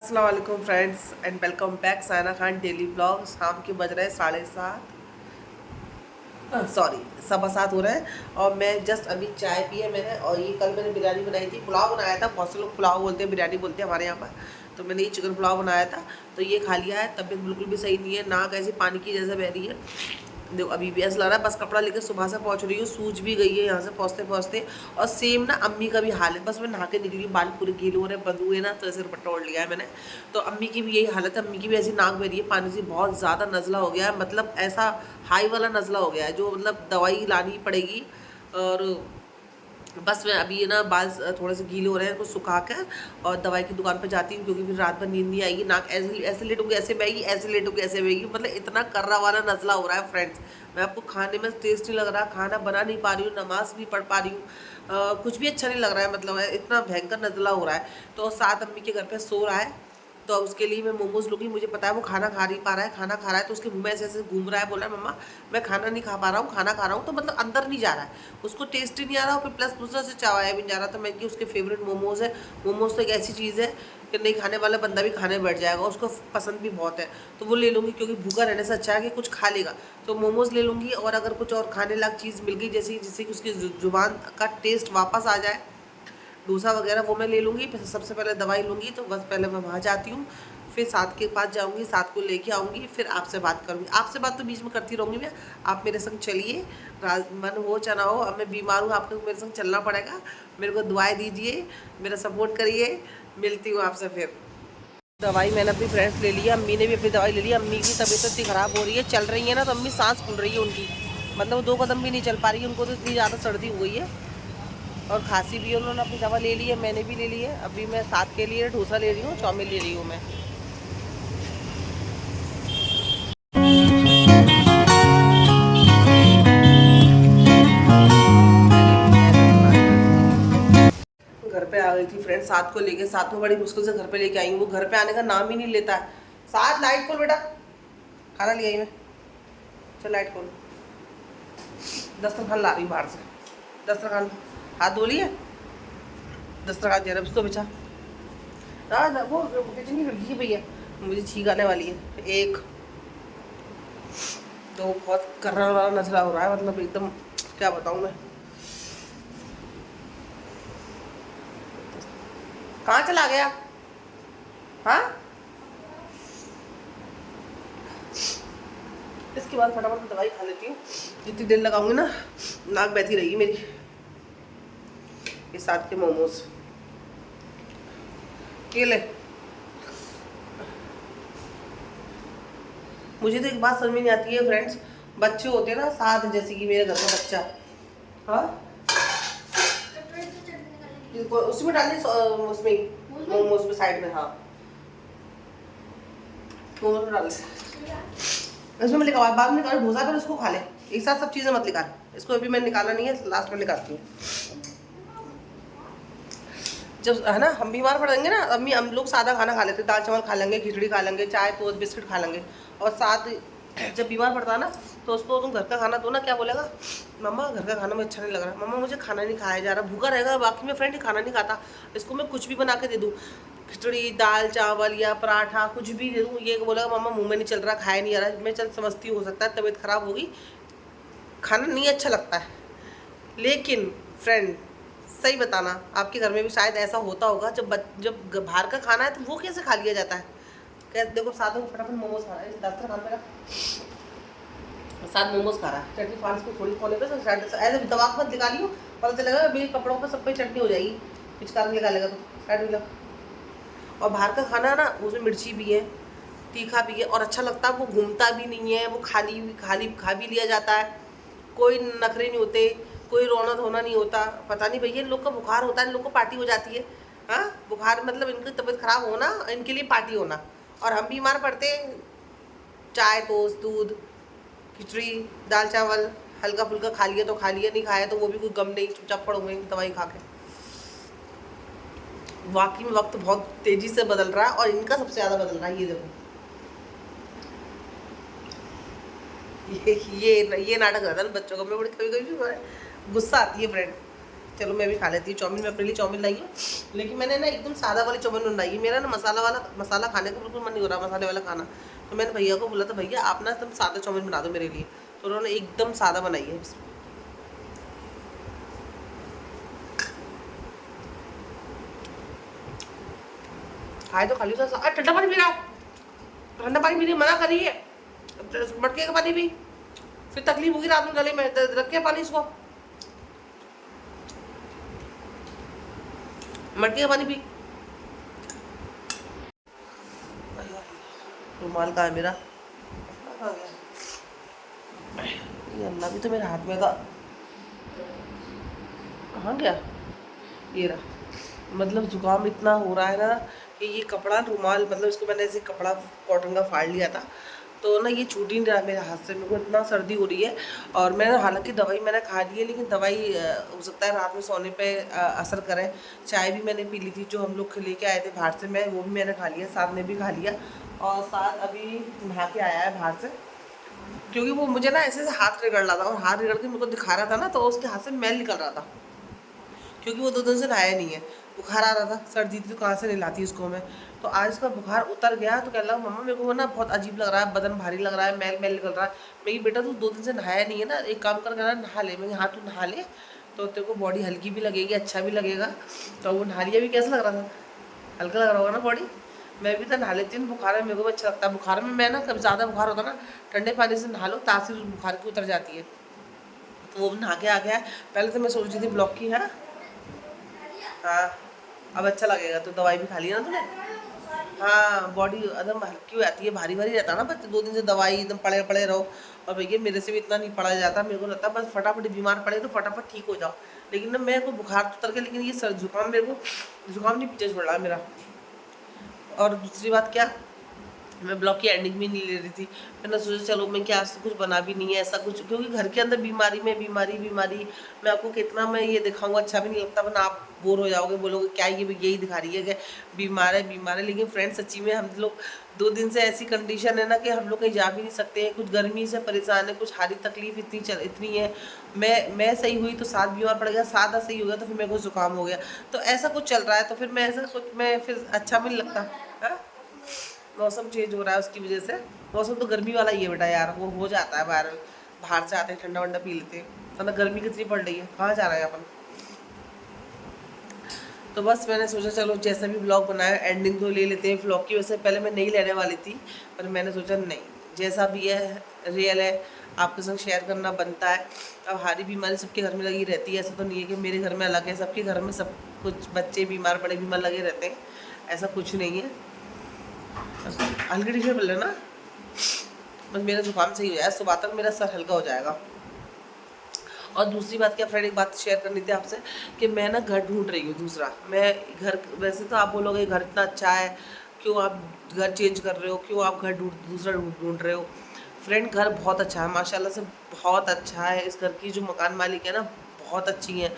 अस्सलाम वालेकुम friends and welcome back Saina Khan daily blog. शाम के बज रहे हैं 7:30, सॉरी 7:15 हो रहे हैं। और मैं जस्ट अभी चाय पी है मैंने। और ये कल मैंने बिरयानी बनाई थी, पुलाव बनाया था। बहुत से लोग पुलाव बोलते हैं, बिरयानी बोलते हैं हमारे यहाँ पर। तो मैंने ये चिकन पुलाव बनाया था, तो ये खा लिया है। तबीयत बिल्कुल भी सही नहीं है, नाक ऐसी पानी की जैसे बह रही है। देखो अभी भी ऐसा लग रहा है, बस कपड़ा लेकर सुबह से पहुंच रही हूँ, सूज भी गई है यहाँ से पहुँचते पहुँचते। और सेम ना अम्मी का भी हाल है, बस मैं नहा के निकली, बाल पूरे गीले हो रहे हैं, बंद हुए ना, तो ऐसे दुपट्टा ओढ़ लिया है मैंने। तो अम्मी की भी यही हालत है, अम्मी की भी ऐसी नाक बह रही है पानी से, बहुत ज़्यादा नज़ला हो गया है। मतलब ऐसा हाई वाला नज़ला हो गया है जो मतलब दवाई लानी पड़ेगी। और बस मैं अभी ना बाल थोड़े से गीले हो रहे हैं, कुछ सुखा कर और दवाई की दुकान पर जाती हूँ, क्योंकि फिर रात भर नींद नहीं आएगी। नाक ऐसे ऐसे लेटूंगी ऐसे बहेगी, ऐसे लेटूंगी ऐसे बहेगी। मतलब इतना कर्रा वाला नज़ला हो रहा है फ्रेंड्स। मैं आपको खाने में टेस्ट नहीं लग रहा, खाना बना नहीं पा रही हूँ, नमाज नहीं पढ़ पा रही हूँ, कुछ भी अच्छा नहीं लग रहा है। मतलब इतना भयंकर नज़ला हो रहा है। तो साथ अम्मी के घर पे सो रहा है, तो उसके लिए मैं मोमोज़ लूँगी। मुझे पता है वो खाना खा नहीं पा रहा है, खाना खा रहा है तो उसके मुंह में ऐसे ऐसे घूम रहा है, बोल रहा है मम्मा मैं खाना नहीं खा पा रहा हूँ, खाना खा रहा हूँ। तो मतलब अंदर नहीं जा रहा है, उसको टेस्ट ही नहीं आ रहा। और फिर प्लस दूसरा से चावाया भी नहीं जा रहा। तो मैं कि उसके फेवरेट मोमोज़ है। मोमोज़ तो एक ऐसी चीज़ है कि नहीं खाने वाला बंदा भी खाने बैठ जाएगा, उसको पसंद भी बहुत है। तो वो ले लूँगी, क्योंकि भूखा रहने से अच्छा है कि कुछ खा लेगा। तो मोमोज़ ले लूँगी, और अगर कुछ और खाने लायक चीज़ मिल गई, जैसे जिससे कि उसकी ज़ुबान का टेस्ट वापस आ जाए, डोसा वगैरह, वो मैं ले लूँगी। फिर सबसे पहले दवाई लूँगी, तो बस पहले मैं वहाँ जाती हूँ, फिर साथ के पास जाऊँगी, साथ को लेके आऊँगी, फिर आपसे बात करूँगी। आपसे बात तो बीच में करती रहूँगी मैं, आप मेरे संग चलिए, मन हो चाहे ना हो। अब मैं बीमार हूँ, आपको मेरे संग चलना पड़ेगा। मेरे को दुआएं दीजिए, मेरा सपोर्ट करिए। मिलती हूँ आपसे फिर। दवाई मैंने अपनी फ्रेंड्स ले लिया, अम्मी ने भी अपनी दवाई ले ली। अम्मी की तबीयत इतनी ख़राब हो रही है, चल रही है ना, तो अम्मी सांस फूल रही है उनकी। मतलब वो 2 कदम भी नहीं चल पा रही है, उनको तो इतनी ज़्यादा सर्दी हो गई है। और खांसी भी है, उन्होंने अपनी दवा ले ली है, मैंने भी ले ली है। अभी मैं साथ के लिए डोसा ले रही हूँ, चाउमीन ले रही हूँ मैं। घर पे आ गई थी फ्रेंड, साथ को लेके, साथ में बड़ी मुश्किल से घर पे लेके आई हूँ। वो घर पे आने का नाम ही नहीं लेता है। साथ लाइट खोल बेटा, खाना ले आई मैं। चल लाइट खोल। दस्तरखान ला रही हूँ बाहर से। दस्तरखान हाथ धो लिए, दस्तरखान दे रहा है, उसको बिछा। हाँ वो किचन की खिड़की भैया, मुझे छींक आने वाली है। एक तो बहुत कर्रा वाला नजला हो रहा है, मतलब एकदम क्या बताऊँ मैं। कहाँ चला गया? हाँ, इसके बाद फटाफट मैं दवाई खा लेती हूँ। जितनी देर लगाऊंगी ना, नाक बहती रहेगी मेरी। ये साथ के मोमोज ये ले। मुझे तो एक बात समझ में नहीं आती है फ्रेंड्स, बच्चे होते हैं ना साथ, जैसे कि मेरे घर का बच्चा। हाँ, उसमें डाल दी, उसमें मोमोज में साइड में। हाँ, मोमोज में डाल दे। इसमें मैं निकाल, बाद में निकाल, डोसा पर उसको खा ले। एक साथ सब चीज़ें मत निकाल, इसको अभी मैंने निकाला नहीं है, लास्ट में निकालती हूँ। जब है ना हम बीमार पड़ेंगे ना, अम्मी हम लोग सादा खाना खा लेते, दाल चावल खा लेंगे, खिचड़ी खा लेंगे, चाय टोस्ट बिस्किट खा लेंगे। और साथ जब बीमार पड़ता है ना, तो उसको तुम घर का खाना दो ना, क्या बोलेगा, मम्मा घर का खाना मुझे अच्छा नहीं लग रहा, मम्मा मुझे खाना नहीं खाया जा रहा, भूखा रहेगा। बाकी में फ्रेंड खाना नहीं खाता, इसको मैं कुछ भी बना के दे दूँ, खिचड़ी दाल चावल या पराठा कुछ भी दे दूँ, ये बोलेगा मम्मा मुँह में नहीं चल रहा, खाया नहीं आ रहा। मैं चल समझती हो सकता है तबीयत ख़राब होगी, खाना नहीं अच्छा लगता है। लेकिन फ्रेंड सही बताना, आपके घर में भी शायद ऐसा होता होगा, जब बाहर का खाना है तो वो कैसे खा लिया जाता है। कैसे देखो, साथ में फटाफट मोमोज खा रहा है, दस्तर खान पे साथ मोमोज खा रहा है, चटनी फांस को थोड़ी खोले पे ऐसे दबाव मत निकालियो, पता चलेगा मेरे कपड़ों पर सब पे चटनी हो जाएगी, पिचकार निकालेगा तो साइड में लग। और बाहर का खाना ना, उसमें मिर्ची भी है, तीखा भी है, और अच्छा लगता है। वो घूमता भी नहीं है, वो खाली खाली खा भी लिया जाता है, कोई नखरे नहीं होते, कोई रोना धोना नहीं होता। पता नहीं भैया, इन लोग का बुखार होता है, इन लोग को पार्टी हो जाती है। हाँ, बुखार मतलब इनकी तबीयत खराब होना, इनके लिए पार्टी होना। और हम बीमार पड़ते, चाय टोस्ट दूध खिचड़ी दाल चावल हल्का फुल्का खा लिया तो खा लिया, नहीं खाया तो वो भी कोई गम नहीं, चुपचाप पड़ोगे दवाई खा के। वाकई में वक्त बहुत तेजी से बदल रहा है, और इनका सबसे ज़्यादा बदल रहा है। ये देखो, ये नाटक रहता है ना बच्चों का, मैं बड़ी कभी कभी गुस्सा आती है फ्रेंड। चलो मैं भी खा लेती हूँ चाउमीन। मैं अपने लिए चाउमीन लाई हूँ, लेकिन मैंने ना एकदम सादा वाली चाउमीन बनाई है। मेरा ना मसाला खाने का बिल्कुल मन नहीं हो रहा, मसाले वाला खाना। तो मैंने भैया को बोला था, भैया आप ना एकदम सादा चाउमीन बना दो मेरे लिए। तो उन्होंने एकदम सादा बनाई है। खाए तो खाली ठंडा पानी पी रहा, ठंडा पानी पीने मना करिए, मटके का पानी पी, फिर तकलीफ होगी रात में गले में। रखे पानी इसको, मटके का पानी पी। रुमाल कहाँ है मेरा? ये अल्लाह भी तो मेरे हाथ में था, कहाँ गया? ये रहा। मतलब जुकाम इतना हो रहा है ना कि ये कपड़ा रुमाल, मतलब इसको मैंने ऐसे कपड़ा कॉटन का फाड़ लिया था, तो ना ये छूट ही नहीं रहा मेरे हाथ से। मेरे को इतना सर्दी हो रही है। और मैंने हालांकि दवाई मैंने खा ली है, लेकिन दवाई हो सकता है रात में सोने पे असर करे। चाय भी मैंने पी ली थी जो हम लोग लेके आए थे बाहर से, मैं वो भी मैंने खा लिया, साथ में भी खा लिया। और साथ अभी नहा के आया है बाहर से, क्योंकि वो मुझे ना ऐसे हाथ रगड़ रहा था, और हाथ रगड़ के मेरे को दिखा रहा था ना, तो उसके हाथ से मैल निकल रहा था, क्योंकि वो 2 दिन से नहाया नहीं है। बुखार आ रहा था, सर्दी थी तो कहाँ से नहलाती उसको मैं। तो आज उसका बुखार उतर गया, तो कह रहा मम्मा मेरे को ना बहुत अजीब लग रहा है, बदन भारी लग रहा है, मैल मैल निकल रहा है। मैं कि बेटा तू 2 दिन से नहाया नहीं है ना, एक काम कर नहा ले। मैं हाँ तू नहा ले, तो तेरे को बॉडी हल्की भी लगेगी, अच्छा भी लगेगा। तो वो नहा लिया भी, कैसा लग रहा था? हल्का लग रहा होगा ना बॉडी। मैं भी तो नहा लेती हूँ बुखार में, मेरे को भी अच्छा लगता है। बुखार में मैं ना, कभी ज़्यादा बुखार होता ना, ठंडे पानी से नहा लो, तासीर बुखार की उतर जाती है। तो वो नहा के आ गया है। पहले तो मैं सोच रही थी ब्लॉक की है। हाँ अब अच्छा लगेगा। तो दवाई भी खा ली ना तूने? हाँ बॉडी एकदम हल्की हो जाती है, भारी भारी रहता है ना बच्चे, 2 दिन से दवाई एकदम पड़े पड़े रहो। और भैया मेरे से भी इतना नहीं पड़ा जाता, मेरे को लगता है बस फटाफट बीमार पड़े तो फटाफट ठीक हो जाओ। लेकिन ना मेरे को बुखार तो उतर के, लेकिन ये सर जुकाम, मेरे को जुकाम नहीं पीछे छोड़ रहा है मेरा। और दूसरी बात क्या, मैं ब्लॉग की एंडिंग भी नहीं ले रही थी। मैंने सोचा चलो मैं क्या, आज तो कुछ बना भी नहीं है ऐसा कुछ, क्योंकि घर के अंदर बीमारी में बीमारी। मैं आपको कितना मैं ये दिखाऊंगा, अच्छा भी नहीं लगता, वरना आप बोर हो जाओगे, बोलोगे क्या ये भी यही दिखा रही है कि बीमार है। लेकिन फ्रेंड सच्ची में हम लोग 2 दिन से ऐसी कंडीशन है ना कि हम लोग कहीं जा भी नहीं सकते हैं, कुछ गर्मी से परेशान है, कुछ हारी तकलीफ इतनी है। मैं सही हुई तो साथ बीमार पड़ गया, सादा सही हो गया तो फिर मेरे को जुकाम हो गया। तो ऐसा कुछ चल रहा है, तो फिर मैं ऐसा कुछ, मैं फिर अच्छा भी नहीं लगता। हाँ मौसम चेंज हो रहा है उसकी वजह से। मौसम तो गर्मी वाला ही है बेटा यार, वो हो जाता है बाहर से आते हैं ठंडा वंडा पी लेते हैं, वरना गर्मी कितनी पड़ रही है, कहाँ जा रहे हैं अपन। तो बस मैंने सोचा चलो जैसा भी ब्लॉग बनाया एंडिंग तो ले लेते हैं ब्लॉग की। वैसे पहले मैं नहीं लेने वाली थी, पर मैंने सोचा नहीं, जैसा भी है रियल है, आपके संग शेयर करना बनता है। अब हारी बीमारी सबके घर में लगी रहती है, ऐसा तो नहीं है कि मेरे घर में अलग है, सबके घर में सब कुछ बच्चे बीमार बड़े बीमार लगे रहते हैं, ऐसा कुछ नहीं है। हल्की टी शर्ट मिल लेना, बस मेरा जुकाम सही हो जाए, सुबह तक मेरा सर हल्का हो जाएगा। और दूसरी बात क्या फ्रेंड, एक बात शेयर करनी थी आपसे कि मैं ना घर ढूंढ रही हूँ दूसरा। मैं घर, वैसे तो आप बोलोगे घर इतना अच्छा है, क्यों आप घर चेंज कर रहे हो, क्यों आप घर दूसरा ढूंढ रहे हो। फ्रेंड घर बहुत अच्छा है माशाल्लाह से, बहुत अच्छा है। इस घर की जो मकान मालिक है ना बहुत अच्छी है,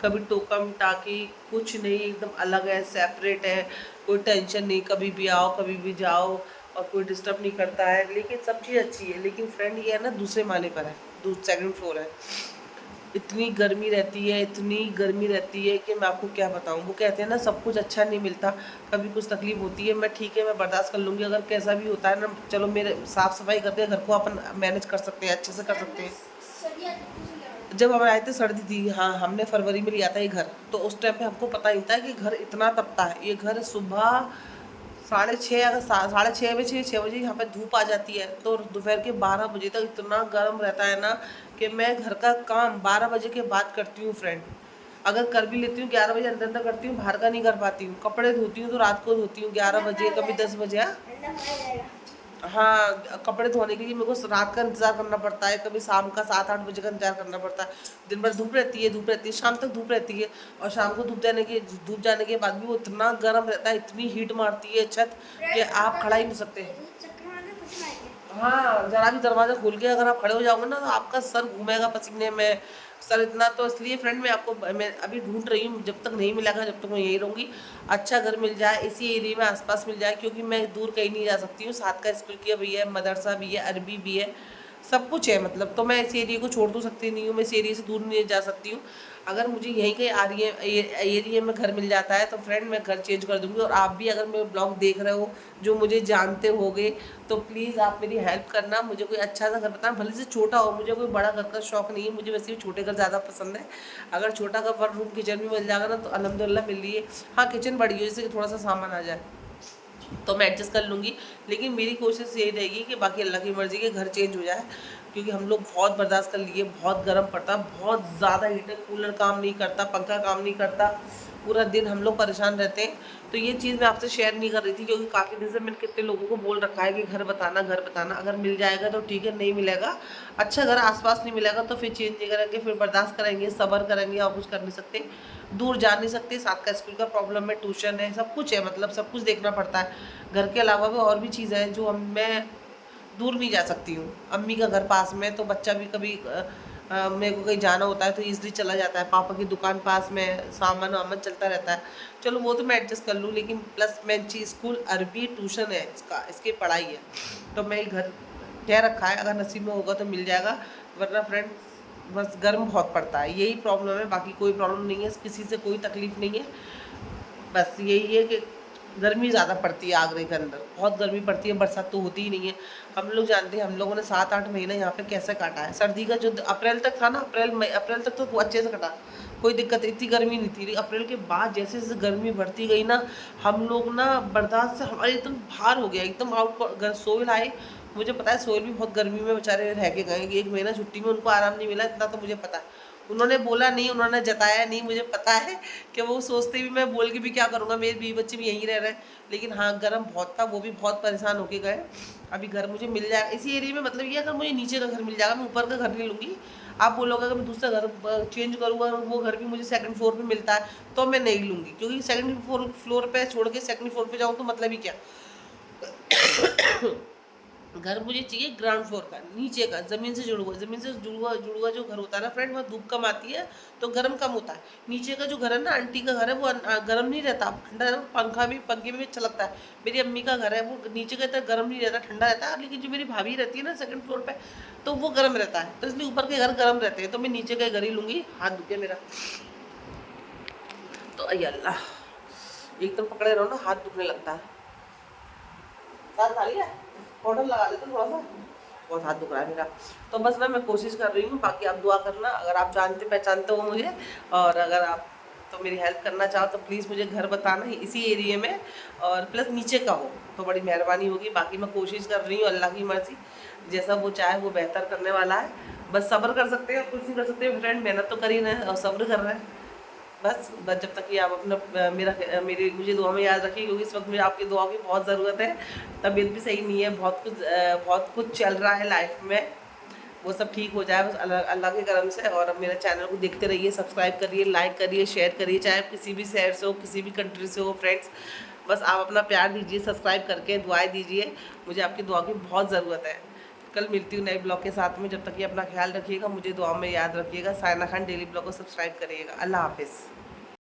कभी टोकम टाकी कुछ नहीं, एकदम अलग है, सेपरेट है, कोई टेंशन नहीं, कभी भी आओ कभी भी जाओ, और कोई डिस्टर्ब नहीं करता है। लेकिन सब चीज़ अच्छी है, लेकिन फ्रेंड ये है ना दूसरे माले पर है, सेकंड फ्लोर है। इतनी गर्मी रहती है, इतनी गर्मी रहती है कि मैं आपको क्या बताऊं। वो कहते हैं ना सब कुछ अच्छा नहीं मिलता, कभी कुछ तकलीफ होती है। मैं ठीक है, मैं बर्दाश्त कर लूँगी, अगर कैसा भी होता है ना, चलो मेरे साफ़ सफाई करते हैं घर को, अपन मैनेज कर सकते हैं, अच्छे से कर सकते हैं। जब हम आए थे सर्दी थी, हाँ हमने फरवरी में लिया था ये घर, तो उस टाइम पे हमको पता नहीं था कि घर इतना तपता है। ये घर सुबह 6:30, अगर 6:30 बजे 6 बजे यहाँ पे धूप आ जाती है, तो दोपहर के 12 बजे तक इतना गर्म रहता है ना कि मैं घर का काम 12 बजे के बाद करती हूँ फ्रेंड। अगर कर भी लेती हूँ 11 बजे अंदर अंदर करती हूँ, बाहर का नहीं कर पाती हूँ। कपड़े धोती हूँ तो रात को धोती हूँ 11 बजे, कभी 10 बजे। हाँ कपड़े धोने के लिए मेरे को रात का इंतज़ार करना पड़ता है, कभी शाम का 7-8 बजे का इंतज़ार करना पड़ता है। दिन भर धूप रहती है, शाम तक धूप रहती है, और शाम को धूप जाने के बाद भी वो इतना गर्म रहता है, इतनी हीट मारती है छत कि आप खड़ा ही नहीं सकते। हाँ जरा भी दरवाज़ा खोल के अगर आप खड़े हो जाओगे ना, तो आपका सर घूमेगा पसीने में, सर इतना। तो इसलिए फ्रेंड मैं अभी ढूंढ रही हूँ, जब तक नहीं मिलेगा जब तक मैं यही रहूँगी। अच्छा घर मिल जाए, इसी एरिया में आसपास मिल जाए, क्योंकि मैं दूर कहीं नहीं जा सकती हूँ। साथ का स्कूल किया भी है, मदरसा भी है, अरबी भी है, सब कुछ है मतलब। तो मैं इस एरिया को छोड़ तो सकती नहीं हूँ, मैं इस एरिया से दूर नहीं जा सकती हूँ। अगर मुझे यहीं कहीं एरिया में घर मिल जाता है तो फ्रेंड मैं घर चेंज कर दूँगी। और आप भी अगर मेरे ब्लॉग देख रहे हो, जो मुझे जानते होगे, तो प्लीज़ आप मेरी हेल्प करना, मुझे कोई अच्छा सा घर बताना, भले से छोटा हो, मुझे कोई बड़ा घर का शौक़ नहीं है, मुझे वैसे भी छोटे घर ज़्यादा पसंद है। अगर छोटा घर 1 रूम किचन भी मिल जाएगा ना तो अल्हम्दुलिल्लाह मिल रही है। हाँ, किचन बड़ी हो जैसे कि थोड़ा सा सामान आ जाए तो मैं एडजस्ट कर लूँगी, लेकिन मेरी कोशिश यही रहेगी कि बाकी अल्लाह की मर्ज़ी के घर चेंज हो जाए, क्योंकि हम लोग बहुत बर्दाश्त कर लिए, बहुत गर्म पड़ता, बहुत ज़्यादा हीटर कूलर काम नहीं करता, पंखा काम नहीं करता, पूरा दिन हम लोग परेशान रहते हैं। तो ये चीज़ मैं आपसे शेयर नहीं कर रही थी, क्योंकि काफ़ी दिन से मैंने कितने लोगों को बोल रखा है कि घर बताना, अगर मिल जाएगा तो ठीक है, नहीं मिलेगा, अच्छा घर आसपास नहीं मिलेगा तो फिर चेंज नहीं करेंगे, फिर बर्दाश्त करेंगे, सब्र करेंगे, और कुछ कर नहीं सकते, दूर जा नहीं सकते, साथ का स्कूल का प्रॉब्लम है, ट्यूशन है, सब कुछ है, मतलब सब कुछ देखना पड़ता है। घर के अलावा भी और भी चीज़ें हैं जो मैं दूर नहीं जा सकती हूँ। अम्मी का घर पास में, तो बच्चा भी कभी मेरे को कहीं जाना होता है तो ईज़िली चला जाता है, पापा की दुकान पास में, सामान वामान चलता रहता है, चलो वो तो मैं एडजस्ट कर लूँ, लेकिन प्लस मेन चीज़ स्कूल, अरबी, ट्यूशन है इसकी पढ़ाई है, तो मैं घर कह रखा है, अगर नसीब में होगा तो मिल जाएगा, वरना फ्रेंड्स बस गर्म बहुत पड़ता है, यही प्रॉब्लम है, बाकी कोई प्रॉब्लम नहीं है, किसी से कोई तकलीफ़ नहीं है। बस यही है कि गर्मी ज़्यादा पड़ती है आगरे के अंदर, बहुत गर्मी पड़ती है, बरसात तो होती ही नहीं है। हम लोग जानते हैं, हम लोगों ने 7-8 महीने यहाँ पे कैसे काटा है। सर्दी का जो अप्रैल तक था ना, अप्रैल तक तो अच्छे से कटा, कोई दिक्कत, इतनी गर्मी नहीं थी। अप्रैल के बाद जैसे जैसे गर्मी बढ़ती गई ना, हम लोग ना बर्दाश्त से हमारे एकदम बाहर हो गया, एकदम आउट। सोहेल आए, मुझे पता है सोहेल भी बहुत गर्मी में बेचारे रह के गए, 1 महीना छुट्टी में उनको आराम नहीं मिला, इतना तो मुझे पता है। उन्होंने बोला नहीं, उन्होंने जताया नहीं, मुझे पता है कि वो सोचते भी मैं बोल के भी क्या करूँगा, मेरे बीवी बच्चे भी यहीं रह रहे हैं। लेकिन हाँ, गर्म बहुत था, वो भी बहुत परेशान होके गए। अभी घर मुझे मिल जाएगा इसी एरिया में, मतलब ये अगर मुझे नीचे का घर मिल जाएगा, मैं ऊपर का घर नहीं लूँगी। आप बोलोगे अगर मैं दूसरा घर चेंज करूँगा और वो घर भी मुझे सेकंड फ्लोर पे मिलता है तो मैं नहीं लूँगी, क्योंकि सेकंड फ्लोर पे छोड़ के सेकंड फ्लोर पे जाऊँ तो मतलब ही क्या। घर मुझे चाहिए ग्राउंड फ्लोर का, नीचे का, ज़मीन से जुड़ा हुआ, ज़मीन से जुड़ा हुआ जो घर होता है ना फ्रेंड, वहाँ धूप कम आती है तो गर्म कम होता है। नीचे का जो घर है ना, आंटी का घर है, वो गर्म नहीं रहता, ठंडा, पंखे में भी अच्छा लगता है। मेरी अम्मी का घर है, वो नीचे का इतना गर्म नहीं रहता, ठंडा रहता है, लेकिन जो मेरी भाभी रहती है ना सेकंड फ्लोर पे, तो वो गर्म रहता है, तो इसलिए ऊपर के घर गर्म रहते हैं, तो मैं नीचे का घर ही लूँगी। हाथ दुखे मेरा, तो अल्लाह, एकदम पकड़े रहो ना, हाथ दुखने लगता है। साथ खा लिया, पाउडर लगा लेते थोड़ा सा, बहुत हाथ दुख रहा है मेरा। तो बस ना मैं कोशिश कर रही हूँ, बाकी आप दुआ करना, अगर आप जानते पहचानते हो मुझे, और अगर आप तो मेरी हेल्प करना चाहो तो प्लीज़ मुझे घर बताना इसी एरिया में, और प्लस नीचे का हो तो बड़ी मेहरबानी होगी। बाकी मैं कोशिश कर रही हूँ, अल्लाह की मर्ज़ी, जैसा वो चाहे वो बेहतर करने वाला है। बस सब्र कर सकते हैं, कुछ नहीं कर सकते फ्रेंड, मेहनत तो कर ही रहे हैं और सब्र कर रहे हैं। बस जब तक कि आप अपना मेरी मुझे दुआ में याद रखिए, क्योंकि इस वक्त मुझे आपकी दुआ की बहुत ज़रूरत है। तबीयत भी सही नहीं है, बहुत कुछ चल रहा है लाइफ में, वो सब ठीक हो जाए बस अल्लाह के करम से। और मेरे चैनल को देखते रहिए, सब्सक्राइब करिए, लाइक करिए, शेयर करिए, चाहे आप किसी भी शहर से हो, किसी भी कंट्री से हो फ्रेंड्स, बस आप अपना प्यार दीजिए, सब्सक्राइब करके दुआएं दीजिए, मुझे आपकी दुआ की बहुत ज़रूरत है। कल मिलती हूँ नए ब्लॉग के साथ में, जब तक कि अपना ख्याल रखिएगा, मुझे दुआ में याद रखिएगा। सायना खान डेली ब्लॉग को सब्सक्राइब करिएगा। अल्लाह हाफिज़।